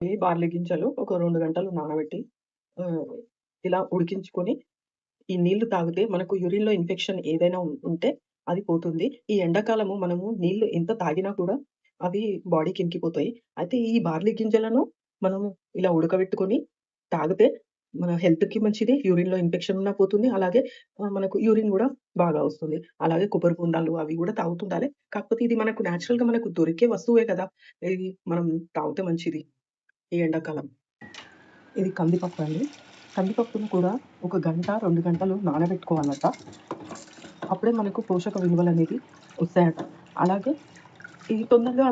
ఈ బార్లీ గింజలు ఒక 2 గంటలు నానబెట్టి ఆహ్, ఇలా ఉడికించుకొని ఈ నీళ్లు తాగితే మనకు యూరిన్‌లో ఇన్ఫెక్షన్ ఏదైనా ఉంటే అది పోతుంది. ఈ ఎండాకాలము మనము నీళ్లు ఎంత తాగినా కూడా అవి బాడీకి ఇంకిపోతాయి. అయితే ఈ బార్లీ గింజలను మనము ఇలా ఉడకబెట్టుకొని తాగితే మన హెల్త్‌కి మంచిది. యూరిన్‌లో ఇన్ఫెక్షన్ ఉన్నా పోతుంది. అలాగే మనకు యూరిన్ గూడా బాగా వస్తుంది. అలాగే కొబ్బరి బొండాలు అవి గూడా తాగుతుండాలె. కాకపోతే ఇది మనకు నేచురల్‌గా మనకు దొరికే వస్తువే కదా! ఇది మనం తాగితే మంచిది ఈ ఎండాకాలం. ఇది కందిపప్పు అండి. కందిపప్పును కూడా ఒక గంట, 2 గంటలు నానబెట్టుకోవాలట. అప్పుడే మనకు పోషక విలువలనేవి వస్తాయట. అలాగే ఇది తొందరగా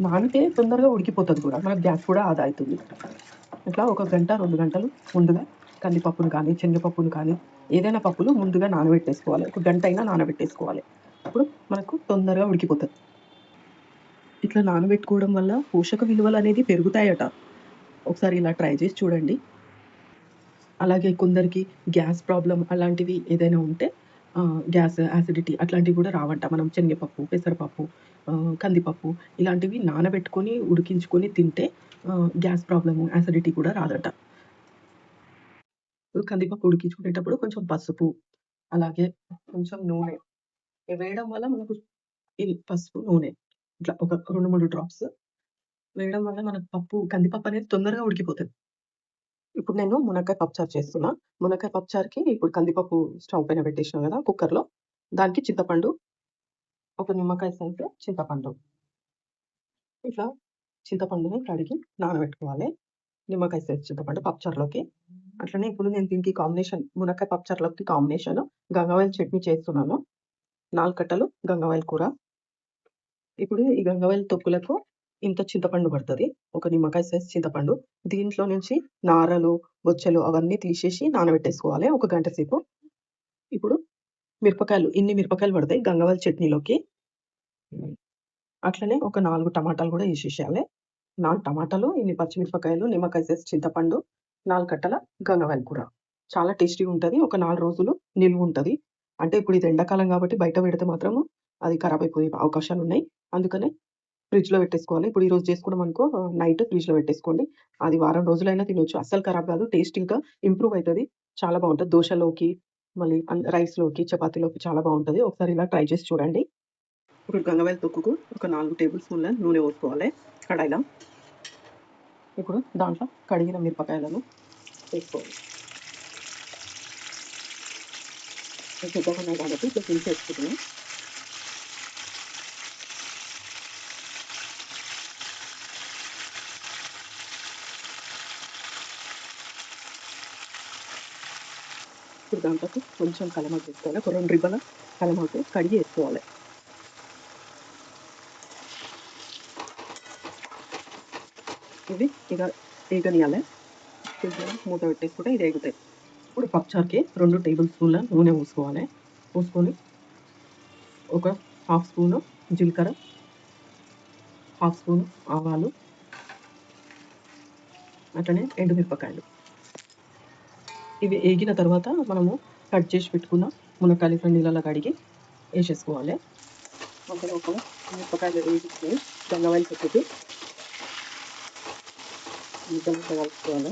నానితే తొందరగా ఉడికిపోతది కూడా. మనకు గ్యాస్ కూడా ఆదా అయితుంది. ఇట్లా ఒక గంట, 2 గంటలు ముందుగా కందిపప్పును కానీ, శనగపప్పును కానీ ఏదైనా పప్పులు ముందుగా నానబెట్టేసుకోవాలి. ఒక గంటైనా నానబెట్టేసుకోవాలి. అప్పుడు మనకు తొందరగా ఉడికిపోతది. ఇట్లా నానబెట్టుకోవడం వల్ల పోషక విలువలనేది పెరుగుతాయట. ఒకసారి ఇలా ట్రై చేసి చూడండి. అలాగే కొందరికి గ్యాస్ ప్రాబ్లమ్ అలాంటివి ఏదైనా ఉంటే గ్యాస్, యాసిడిటీ అట్లాంటివి గూడా రావంట. మనం శనగపప్పు, పెసరపప్పు, కందిపప్పు ఇలాంటివి నానబెట్టుకొని, ఉడికించుకొని తింటే గ్యాస్ ప్రాబ్లము, యాసిడిటీ కూడా రాదట. కందిపప్పు ఉడికించుకునేటప్పుడు కొంచెం పసుపు, అలాగే కొంచెం నూనె వేయడం వల్ల మనకు ఈ పసుపు, నూనె ఇట్లా ఒక 2, 3 డ్రాప్స్ వేయడం వల్ల మనకు కందిపప్పు అనేది తొందరగా ఉడికిపోతది. ఇప్పుడు నేను మునక్కాయ పప్పుచారు చేస్తున్నా. మునక్కాయ పప్పుచారుకి ఇప్పుడు కందిపప్పు స్టవ్ పైన పెట్టేసినా గదా! కుక్కర్‌లో. దానికి చింతపండు, ఒక నిమ్మకాయ సైజు చింతపండు. ఇట్లా చింతపండుని కడిగి నానబెట్టుకోవాలి. నిమ్మకాయ సైజు చింతపండు పప్పుచారులోకి. అట్లనే ఇప్పుడు నేను దీనికి కాంబినేషన్ మునక్కాయ పప్పుచారులోకి కాంబినేషన్ గంగావాయిల్ చట్నీ చేస్తున్నాను. 4 కట్టలు గంగావాయిల్ కూర. ఇప్పుడు ఈ గంగావాయిల్ తొక్కులకు ఇంత చింతపండు పడతది. ఒక నిమ్మకాయ సైజ్ చింతపండు. దీంట్లో నుంచి నారలు, బొచ్చెలు అవన్నీ తీసేసి నానబెట్టేసుకోవాలి ఒక గంట సేపు. ఇప్పుడు ఇన్ని మిరపకాయలు పడతాయి గంగావాయిల్ చట్నీలోకి. అట్లనే ఒక 4 టమాటాలు గూడా ఏసేసేయాలి. 4 టమాటాలు, ఇన్ని పచ్చిమిరపకాయలు, నిమ్మకాయ సైజ్ చింతపండు, 4 కట్టల గంగావాయిల్ కూర. చాలా టేస్టీగుంటది. ఒక 4 రోజులు నిల్వుంటది. అంటే ఇప్పుడు ఇది ఎండాకాలం గాబట్టి బయట పెడితే మాత్రము అది ఖరాబ్ అయిపోయే అవకాశాలున్నాయి. అందుకనే ఫ్రిడ్జ్‌లో పెట్టేసుకోవాలి. ఇప్పుడు ఈరోజు చేసుకున్నామనుకో నైట్ ఫ్రిడ్జ్‌లో పెట్టేసుకోండి. అది వారం రోజులైనా తినొచ్చు. అస్సలు ఖరాబ్ కాదు. టేస్ట్ ఇంకా ఇంప్రూవ్ అయితది. చాలా బావుంటది. దోసలోకి, మళ్ళీ రైస్‌లోకి, చపాతీలోకి చాలా బావుంటది. ఒకసారి ఇలా ట్రై చేసి చూడండి. ఇప్పుడు గంగవాయిల్ తొక్కుకు ఒక 4 టేబుల్ స్పూన్ల నూనె పోసుకోవాలి కడాయిలో. ఇప్పుడు దాంట్లో కడిగిన మిరపకాయలను వేసుకోవాలి. పెద్దగా ఉన్నాయి కాబట్టి ఇట్లా తీసేసుకుంటున్నాం. ఇప్పుడు దాంట్లోకి కొంచెం కలమాకు వేసుకోవాలి. ఒక 2 రిబ్బల కలమాకు కడిగి వేసుకోవాలి. ఇవి ఇక ఏగనియాలి. కొంచెం మూత పెట్టేసుకుంటే ఇది ఏగుతాయి. ఇప్పుడు పప్పుచారుకి 2 టేబుల్ స్పూన్ల నూనె పోసుకోవాలి. పోసుకొని ఒక హాఫ్ స్పూను జీలకర్ర, హాఫ్ స్పూను ఆవాలు, అట్లనే ఎండుమిరపకాయలు. ఇవి ఏగిన తర్వాత మనము కట్ చేసి పెట్టుకున్న మునక్కాయలు ఇట్లా నీళ్ళలో కడిగి ఏసేసుకోవాలి. ఒక మిరపకాయలు వేసుకొని గంగావాయిల్ తొక్కుకి ముద్దలు కలుపుకోవాలి.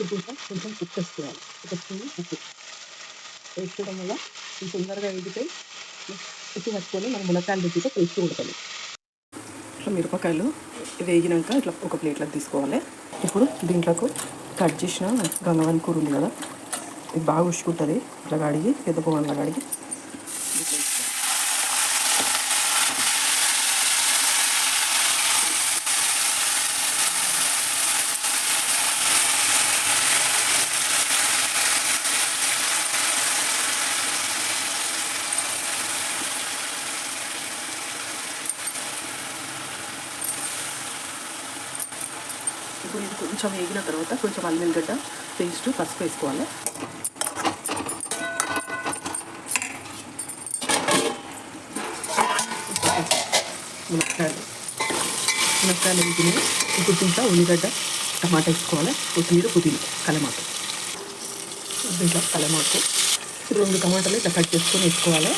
ఇప్పుడు కొంచెం ఉప్పు వేసుకోవాలి. ఒక స్పూను ఉప్పు వేసుకోవడం వల్ల ఇది తొందరగా వేగితే ఉప్పు పట్టుకొని మనం మునక్కాయలు పెట్టితే టేస్ట్ ఉంటుంది. ఇట్లా మిరపకాయలు వేగినాక ఇట్లా ఒక ప్లేట్లోకి తీసుకోవాలి. ఇప్పుడు దీంట్లోకి కట్ చేసిన గంగవాయిల్ కూర ఉంది కదా, ఇది బాగా ఉసుకుంటుంది. ఇట్లా కడిగి పెద్ద పొగంలో కడిగి ఇప్పుడు ఇది కొంచెం వేగిన తర్వాత కొంచెం అల్లం వెల్లిగడ్డ పేస్ట్, పసుపు వేసుకోవాలి. మునక్కాయలు వేగినాయి. ఇప్పుడు దీంట్లో ఉల్లిగడ్డ, టమాటా వేసుకోవాలి. కొత్తిమీర, పుదీనా, కలమాకు. దీంట్లో కలమాకు 2 టమాటాలు ఇట్లా కట్ చేసుకొని వేసుకోవాలి.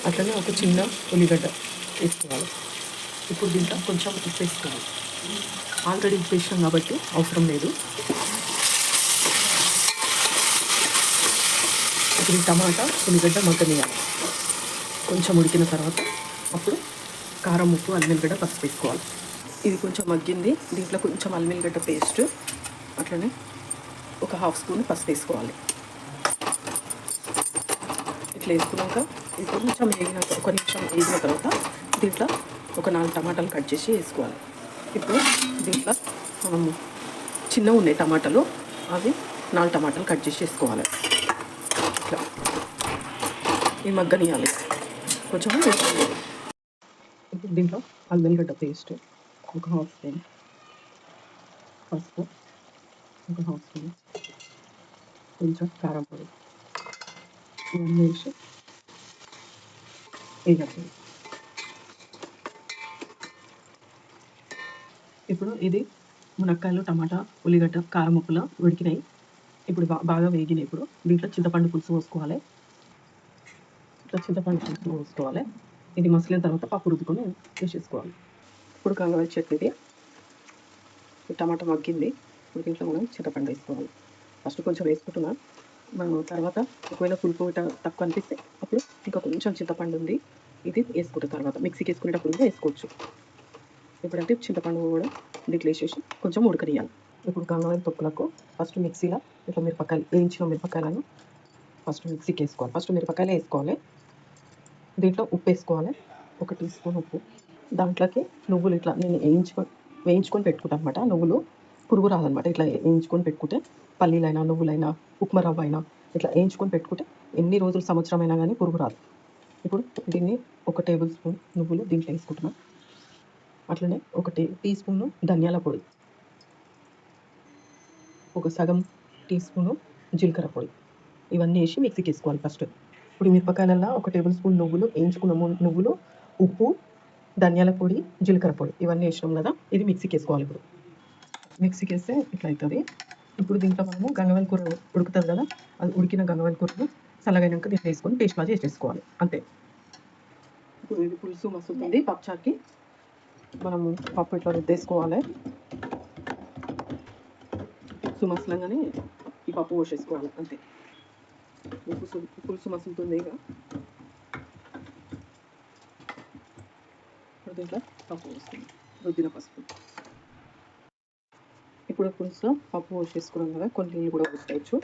అట్లనే ఒక చిన్న ఉల్లిగడ్డ వేసుకోవాలి. ఇప్పుడు దీంట్లో కొంచెం ఉప్పు వేసుకోవాలి. ఆల్రెడీ ఉప్పు వేసినాం కాబట్టి అవసరం లేదు. ఇప్పుడు ఈ టమాటా ఉల్లిగడ్డ మగ్గనియాలి. కొంచెం ఉడికిన తర్వాత అప్పుడు కారం, ఉప్పు, అల్లం వెల్లిగడ్డ, పసుపు వేసుకోవాలి. ఇది కొంచెం మగ్గింది. దీంట్లో కొంచెం అల్లం వెల్లిగడ్డ పేస్ట్, అట్లనే ఒక హాఫ్ స్పూన్ పసుపు వేసుకోవాలి. ఇట్లా వేసుకున్నాక ఇది కొంచెం వేగినాక ఒక నిమిషం వేగిన తర్వాత దీంట్లో ఒక 4 టమాటాలు కట్ చేసి వేసుకోవాలి. ఇప్పుడు దీంట్లో మనము చిన్నగా ఉన్నాయి టమాటాలు, అవి 4 టమాటాలు కట్ చేసి వేసుకోవాలి. ఇట్లా ఈ మగ్గనియాలి కొంచెం వేసుకోవాలి. ఇప్పుడు దీంట్లో అల్లం వెల్లిగడ్డ పేస్ట్ ఒక హాఫ్ స్పూన్, పసుపు ఒక హాఫ్ స్పూన్, కొంచెం కారం పొడి ఇవన్నీ వేసి వేయాలి. ఇప్పుడు ఇది మునక్కాయలు, టమాటా, ఉల్లిగడ్డ, కారం, ఉప్పులో ఉడికినాయి. ఇప్పుడు బాగా వేగినాయి. ఇప్పుడు దీంట్లో చింతపండు పులుసు పోసుకోవాలి. ఇట్లా చింతపండు పులుసు పోసుకోవాలి. ఇది మసిలిన తర్వాత పప్పు రుద్దుకొని వేసేసుకోవాలి. ఇప్పుడు గంగవాయిల చట్నీది టమాటా మగ్గింది. ఇప్పుడు దీంట్లో మనం చింతపండు వేసుకోవాలి. ఫస్ట్ కొంచెం వేసుకుంటున్నాం. మనం తర్వాత ఒకవేళ పులుపు తక్కువ అనిపిస్తే అప్పుడు ఇంకా కొంచెం చింతపండు ఉంది, ఇది వేసుకుంటాం. తర్వాత మిక్సీకి వేసుకునేటప్పుడు కూడా వేసుకోవచ్చు. ఇప్పుడంటే చింతపండు కూడా దీంట్లో వేసేసి కొంచెం ఉడకనియాలి. ఇప్పుడు గంగవాయిల తొక్కులకు ఫస్ట్ మిక్సీలో ఇట్లా మిరపకాయలు వేయించిన మిరపకాయలను ఫస్ట్ మిక్సీకి వేసుకోవాలి. ఫస్ట్ మిరపకాయలు వేసుకోవాలి. దీంట్లో ఉప్పు వేసుకోవాలి, 1 టీ స్పూన్ ఉప్పు. దాంట్లోకి నువ్వులు ఇట్లా నేను వేయించుకొని పెట్టుకుంటాను అనమాట. నువ్వులు పురుగు రాదనమాట. ఇట్లా వేయించుకొని పెట్టుకుంటే పల్లీలైనా, నువ్వులైనా, ఉప్మా రవ్వ అయినా ఇట్లా వేయించుకొని పెట్టుకుంటే ఎన్ని రోజులు, సంవత్సరం అయినా కానీ పురుగు రాదు. ఇప్పుడు దీన్ని 1 టేబుల్ స్పూన్ నువ్వులు దీంట్లో వేసుకుంటున్నాను. అట్లనే 1 టీ స్పూను ధనియాల పొడి, ఒక సగం టీ స్పూను జీలకర్ర పొడి, ఇవన్నీ వేసి మిక్సీకి వేసుకోవాలి ఫస్ట్. ఇప్పుడు మిరపకాయలలో 1 టేబుల్ స్పూన్ నువ్వులు వేయించుకున్నాము. నువ్వులు, ఉప్పు, ధనియాల పొడి, జీలకర్ర పొడి ఇవన్నీ వేసినాం కదా, ఇది మిక్సీకి వేసుకోవాలి. ఇప్పుడు మిక్సీకి వేస్తే ఇట్లా అవుతుంది. ఇప్పుడు దీంట్లో మనము గంగవాయిల కూర ఉడుకుతుంది కదా, అది ఉడికిన గంగవాయిల కూరను చల్లగైనాక దీంట్లో వేసుకొని పేస్ట్ లాగా చేసేసుకోవాలి అంతే. ఇప్పుడు ఇది పులుసు మసులుతుంది. పప్పుచారుకి మనము పప్పు ఇట్లా రుద్దేసుకోవాలి. పులుసు మసలంగానే ఈ పప్పు పోసేసుకోవాలి అంతే. పులుసు మసులుతుంది. ఇక ఇప్పుడు దీంట్లో పప్పు పోసుకుందాం, రుద్దిన పసుపు. ఇప్పుడు పులుసులో పప్పు పోసేసుకున్నాం కదా, కొన్ని నీళ్ళు కూడా పోసుకోవచ్చు.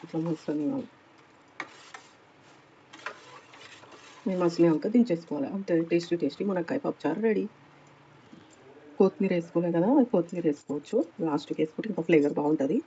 ఇట్లా మసలనివ్వాలి. మేము మసలినాక దించేసుకోవాలి అంతే. టేస్టీ మునక్కాయ పప్పుచారు రెడీ. కొత్తిమీర వేసుకున్నాం కదా, కొత్తిమీర వేసుకోవచ్చు. లాస్ట్కి వేసుకుంటే ఇంకా ఫ్లేవర్ బాగుంటుంది.